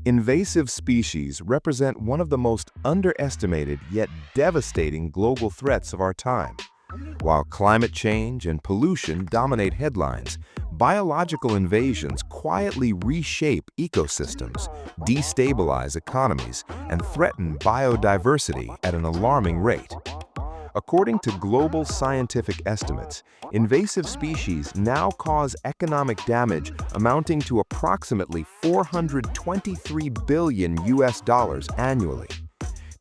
Invasive species represent one of the most underestimated yet devastating global threats of our time. While climate change and pollution dominate headlines, biological invasions quietly reshape ecosystems, destabilize economies, and threaten biodiversity at an alarming rate. According to global scientific estimates, invasive species now cause economic damage amounting to approximately $423 billion annually.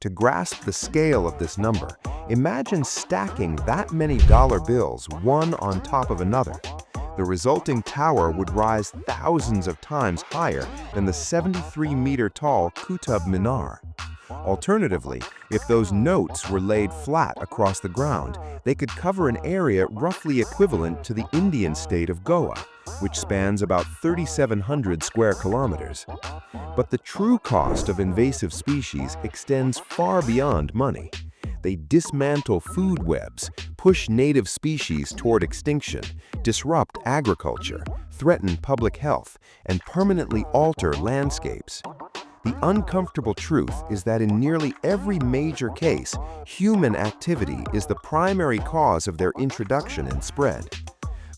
To grasp the scale of this number, imagine stacking that many dollar bills one on top of another. The resulting tower would rise thousands of times higher than the 73-meter-tall Qutb Minar. Alternatively, if those notes were laid flat across the ground, they could cover an area roughly equivalent to the Indian state of Goa, which spans about 3,700 square kilometers. But the true cost of invasive species extends far beyond money. They dismantle food webs, push native species toward extinction, disrupt agriculture, threaten public health, and permanently alter landscapes. The uncomfortable truth is that in nearly every major case, human activity is the primary cause of their introduction and spread.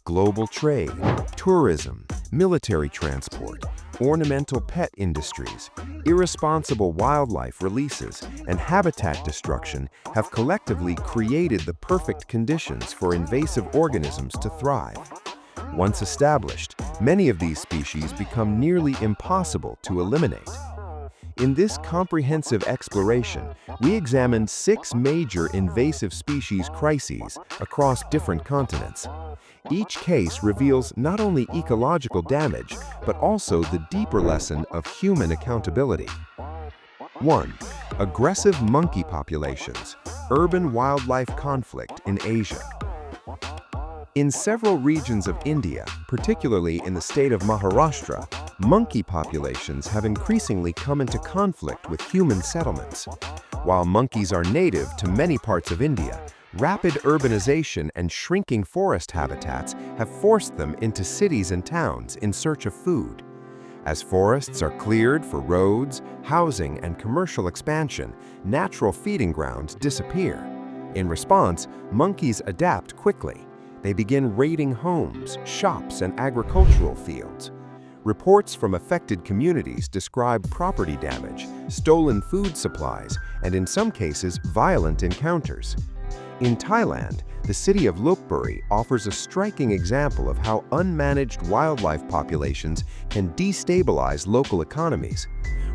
Global trade, tourism, military transport, ornamental pet industries, irresponsible wildlife releases, and habitat destruction have collectively created the perfect conditions for invasive organisms to thrive. Once established, many of these species become nearly impossible to eliminate. In this comprehensive exploration, we examined 6 major invasive species crises across different continents. Each case reveals not only ecological damage, but also the deeper lesson of human accountability. 1. Aggressive monkey populations, urban wildlife conflict in Asia. In several regions of India, particularly in the state of Maharashtra, monkey populations have increasingly come into conflict with human settlements. While monkeys are native to many parts of India, rapid urbanization and shrinking forest habitats have forced them into cities and towns in search of food. As forests are cleared for roads, housing, and commercial expansion, natural feeding grounds disappear. In response, monkeys adapt quickly. They begin raiding homes, shops, and agricultural fields. Reports from affected communities describe property damage, stolen food supplies, and in some cases, violent encounters. In Thailand, the city of Lopburi offers a striking example of how unmanaged wildlife populations can destabilize local economies.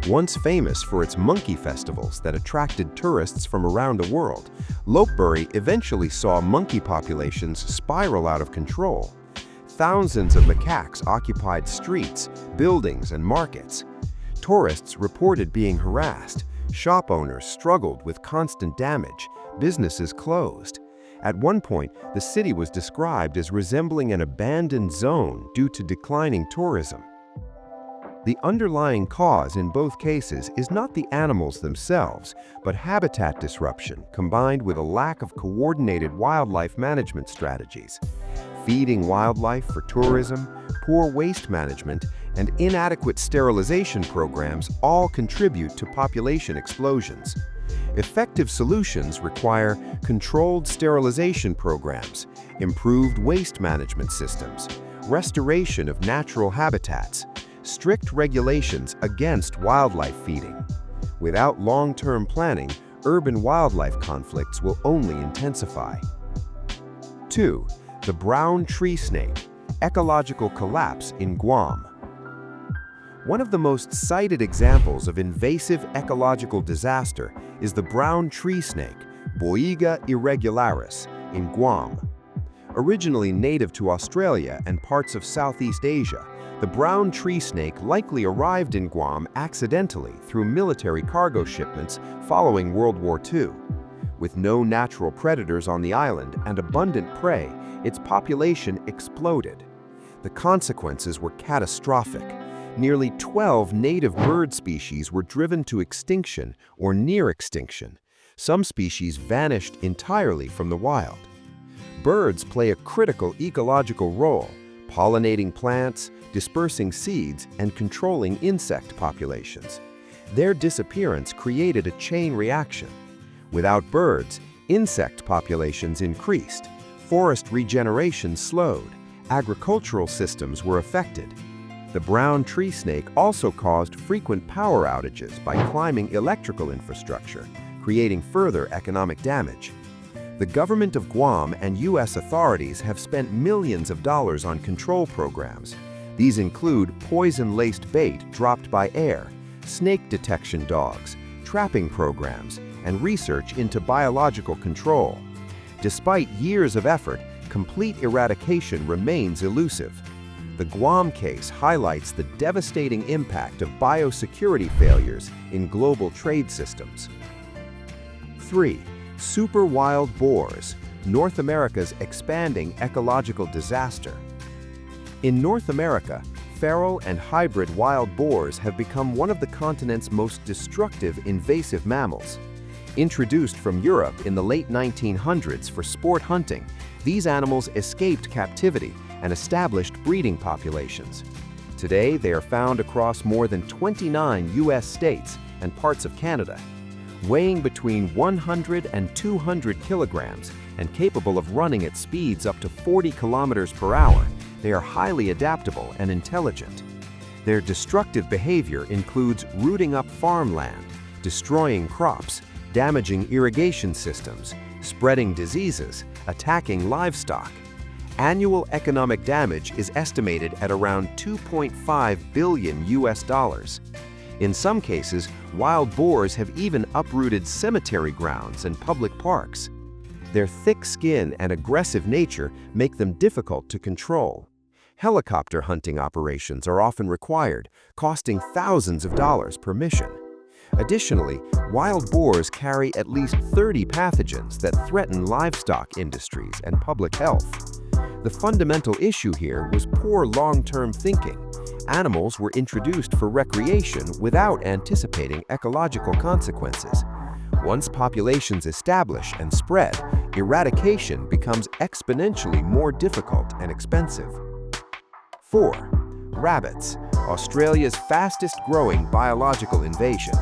Once famous for its monkey festivals that attracted tourists from around the world, Lopburi eventually saw monkey populations spiral out of control. Thousands of macaques occupied streets, buildings, and markets. Tourists reported being harassed. Shop owners struggled with constant damage. Businesses closed. At one point, the city was described as resembling an abandoned zone due to declining tourism. The underlying cause in both cases is not the animals themselves, but habitat disruption combined with a lack of coordinated wildlife management strategies. Feeding wildlife for tourism, poor waste management, and inadequate sterilization programs all contribute to population explosions. Effective solutions require controlled sterilization programs, improved waste management systems, restoration of natural habitats, strict regulations against wildlife feeding. Without long-term planning, urban wildlife conflicts will only intensify. 2. The brown tree snake, ecological collapse in Guam. One of the most cited examples of invasive ecological disaster is the brown tree snake, Boiga irregularis, in Guam. Originally native to Australia and parts of Southeast Asia, the brown tree snake likely arrived in Guam accidentally through military cargo shipments following World War II. With no natural predators on the island and abundant prey, its population exploded. The consequences were catastrophic. Nearly 12 native bird species were driven to extinction or near extinction. Some species vanished entirely from the wild. Birds play a critical ecological role. pollinating plants, dispersing seeds, and controlling insect populations. Their disappearance created a chain reaction. Without birds, insect populations increased, forest regeneration slowed, agricultural systems were affected. The brown tree snake also caused frequent power outages by climbing electrical infrastructure, creating further economic damage. The government of Guam and U.S. authorities have spent millions of dollars on control programs. These include poison-laced bait dropped by air, snake detection dogs, trapping programs, and research into biological control. Despite years of effort, complete eradication remains elusive. The Guam case highlights the devastating impact of biosecurity failures in global trade systems. 3. Super wild boars, North America's expanding ecological disaster. In North America, feral and hybrid wild boars have become one of the continent's most destructive invasive mammals. Introduced from Europe in the late 1900s for sport hunting, these animals escaped captivity and established breeding populations. Today, they are found across more than 29 U.S. states and parts of Canada. Weighing between 100 and 200 kilograms and capable of running at speeds up to 40 kilometers per hour, they are highly adaptable and intelligent. Their destructive behavior includes rooting up farmland, destroying crops, damaging irrigation systems, spreading diseases, attacking livestock. Annual economic damage is estimated at around $2.5 billion US. In some cases, wild boars have even uprooted cemetery grounds and public parks. Their thick skin and aggressive nature make them difficult to control. Helicopter hunting operations are often required, costing thousands of dollars per mission. Additionally, wild boars carry at least 30 pathogens that threaten livestock industries and public health. The fundamental issue here was poor long-term thinking. Animals were introduced for recreation without anticipating ecological consequences. Once populations establish and spread, eradication becomes exponentially more difficult and expensive. 4. Rabbits, Australia's fastest-growing biological invasion.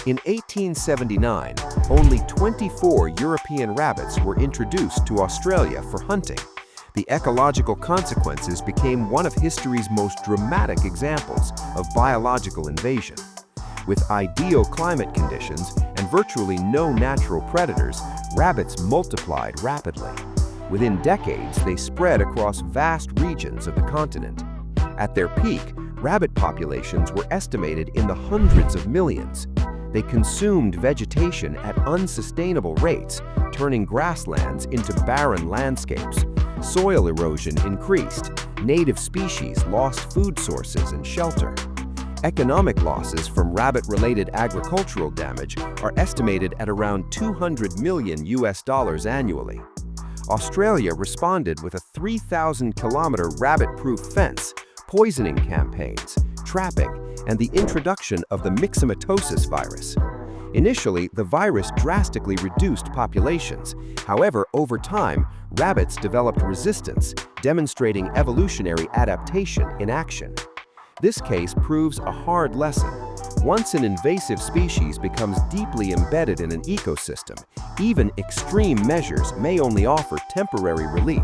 In 1879, only 24 European rabbits were introduced to Australia for hunting. The ecological consequences became one of history's most dramatic examples of biological invasion. With ideal climate conditions and virtually no natural predators, rabbits multiplied rapidly. Within decades, they spread across vast regions of the continent. At their peak, rabbit populations were estimated in the hundreds of millions. They consumed vegetation at unsustainable rates, turning grasslands into barren landscapes. Soil erosion increased, native species lost food sources and shelter. Economic losses from rabbit-related agricultural damage are estimated at around $200 million US annually. Australia responded with a 3,000-kilometer rabbit-proof fence, poisoning campaigns, trapping, and the introduction of the myxomatosis virus. Initially, the virus drastically reduced populations. However, over time, rabbits developed resistance, demonstrating evolutionary adaptation in action. This case proves a hard lesson. Once an invasive species becomes deeply embedded in an ecosystem, even extreme measures may only offer temporary relief.